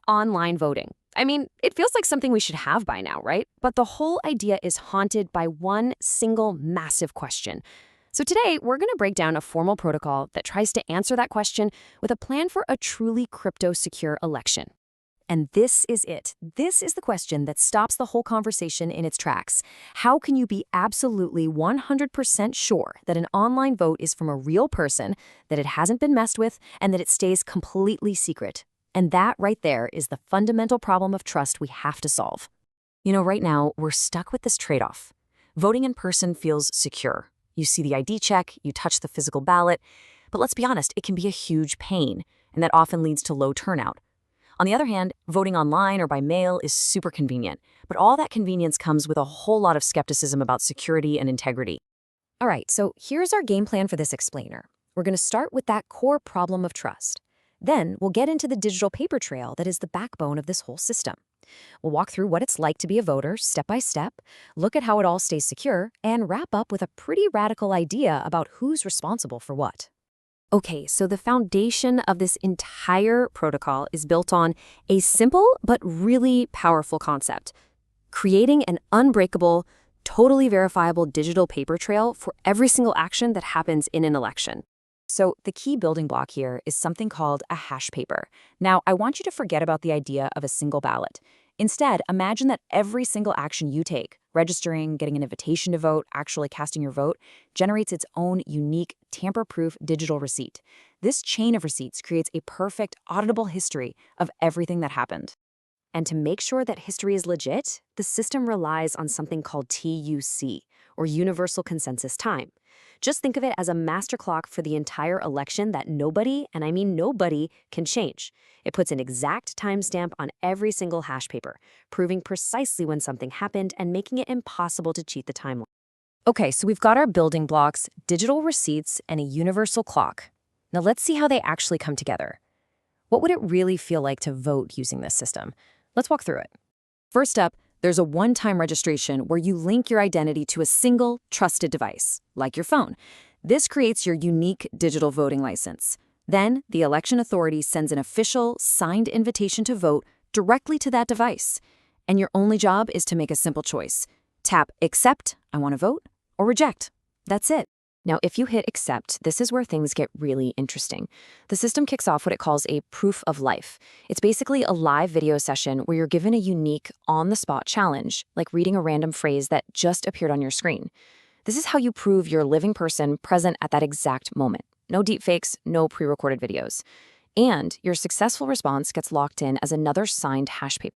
online voting. I mean, it feels like something we should have by now, right? But the whole idea is haunted by one single massive question. So today, we're going to break down a formal protocol that tries to answer that question with a plan for a truly crypto-secure election. And this is it. This is the question that stops the whole conversation in its tracks. How can you be absolutely 100% sure that an online vote is from a real person, that it hasn't been messed with, and that it stays completely secret? And that right there is the fundamental problem of trust we have to solve. You know, right now, we're stuck with this trade-off. Voting in person feels secure. You see the ID check, you touch the physical ballot, but let's be honest, it can be a huge pain, and that often leads to low turnout. On the other hand, voting online or by mail is super convenient, but all that convenience comes with a whole lot of skepticism about security and integrity. All right, so here's our game plan for this explainer. We're going to start with that core problem of trust. Then we'll get into the digital paper trail that is the backbone of this whole system. We'll walk through what it's like to be a voter step by step, look at how it all stays secure, and wrap up with a pretty radical idea about who's responsible for what. Okay, so the foundation of this entire protocol is built on a simple but really powerful concept: creating an unbreakable, totally verifiable digital paper trail for every single action that happens in an election. So the key building block here is something called a hash paper. Now, I want you to forget about the idea of a single ballot. Instead, imagine that every single action you take, registering, getting an invitation to vote, actually casting your vote, generates its own unique, tamper-proof digital receipt. This chain of receipts creates a perfect, auditable history of everything that happened. And to make sure that history is legit, the system relies on something called TUC, or Universal Consensus Time. Just think of it as a master clock for the entire election that nobody, and I mean nobody, can change. It puts an exact timestamp on every single hash paper, proving precisely when something happened and making it impossible to cheat the timeline. Okay, so we've got our building blocks, digital receipts, and a universal clock. Now let's see how they actually come together. What would it really feel like to vote using this system? Let's walk through it. First up, there's a one-time registration where you link your identity to a single, trusted device, like your phone. This creates your unique digital voting license. Then, the election authority sends an official, signed invitation to vote directly to that device. And your only job is to make a simple choice. Tap Accept, I want to vote, or Reject. That's it. Now, if you hit Accept, this is where things get really interesting. The system kicks off what it calls a proof of life. It's basically a live video session where you're given a unique, on-the-spot challenge, like reading a random phrase that just appeared on your screen. This is how you prove you're a living person present at that exact moment. No deepfakes, no pre-recorded videos. And your successful response gets locked in as another signed hash paper.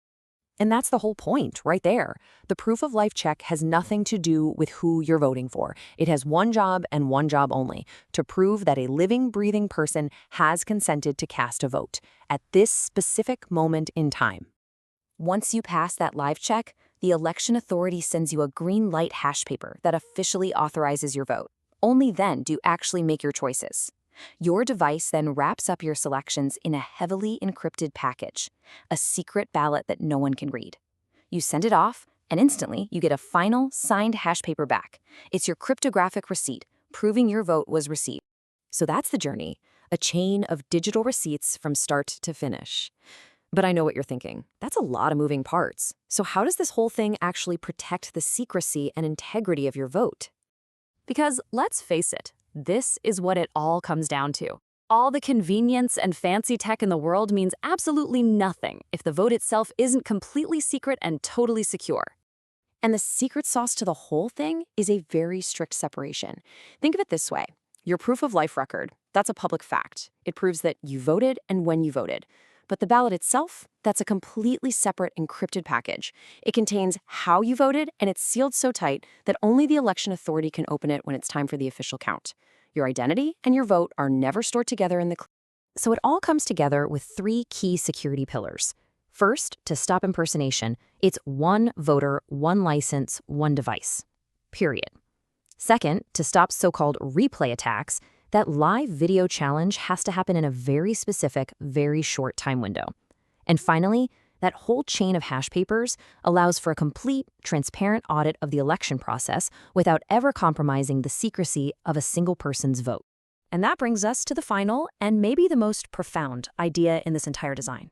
And that's the whole point, right there. The proof of life check has nothing to do with who you're voting for. It has one job and one job only: to prove that a living, breathing person has consented to cast a vote at this specific moment in time. Once you pass that live check, the election authority sends you a green light hash paper that officially authorizes your vote. Only then do you actually make your choices. Your device then wraps up your selections in a heavily encrypted package, a secret ballot that no one can read. You send it off, and instantly you get a final, signed hash paper back. It's your cryptographic receipt, proving your vote was received. So that's the journey, a chain of digital receipts from start to finish. But I know what you're thinking. That's a lot of moving parts. So how does this whole thing actually protect the secrecy and integrity of your vote? Because let's face it, this is what it all comes down to. All the convenience and fancy tech in the world means absolutely nothing if the vote itself isn't completely secret and totally secure. And the secret sauce to the whole thing is a very strict separation. Think of it this way. Your proof of life record, that's a public fact. It proves that you voted and when you voted. But the ballot itself, that's a completely separate encrypted package. It contains how you voted, and it's sealed so tight that only the election authority can open it when it's time for the official count. Your identity and your vote are never stored together in the cloud. So it all comes together with three key security pillars. First, to stop impersonation, it's one voter, one license, one device. Period. Second, to stop so-called replay attacks, that live video challenge has to happen in a very specific, very short time window. And finally, that whole chain of hash papers allows for a complete, transparent audit of the election process without ever compromising the secrecy of a single person's vote. And that brings us to the final and maybe the most profound idea in this entire design.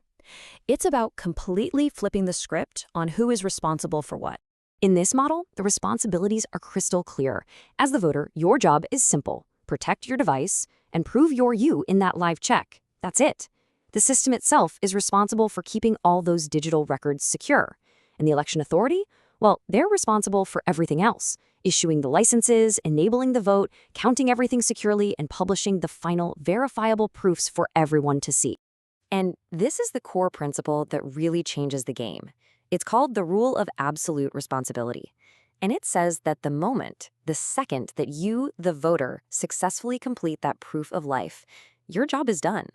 It's about completely flipping the script on who is responsible for what. In this model, the responsibilities are crystal clear. As the voter, your job is simple. Protect your device and prove you're you in that live check. That's it. The system itself is responsible for keeping all those digital records secure. And the election authority? Well, they're responsible for everything else, issuing the licenses, enabling the vote, counting everything securely, and publishing the final verifiable proofs for everyone to see. And this is the core principle that really changes the game. It's called the rule of absolute responsibility. And it says that the second that you, the voter, successfully complete that proof of life, your job is done.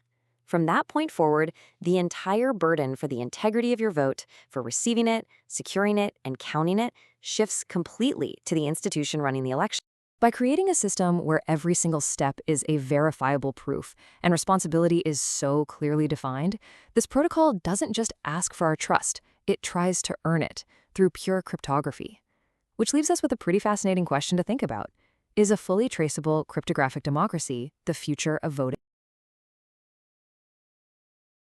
From that point forward, the entire burden for the integrity of your vote, for receiving it, securing it, and counting it, shifts completely to the institution running the election. By creating a system where every single step is a verifiable proof and responsibility is so clearly defined, this protocol doesn't just ask for our trust, it tries to earn it through pure cryptography. Which leaves us with a pretty fascinating question to think about. Is a fully traceable cryptographic democracy the future of voting?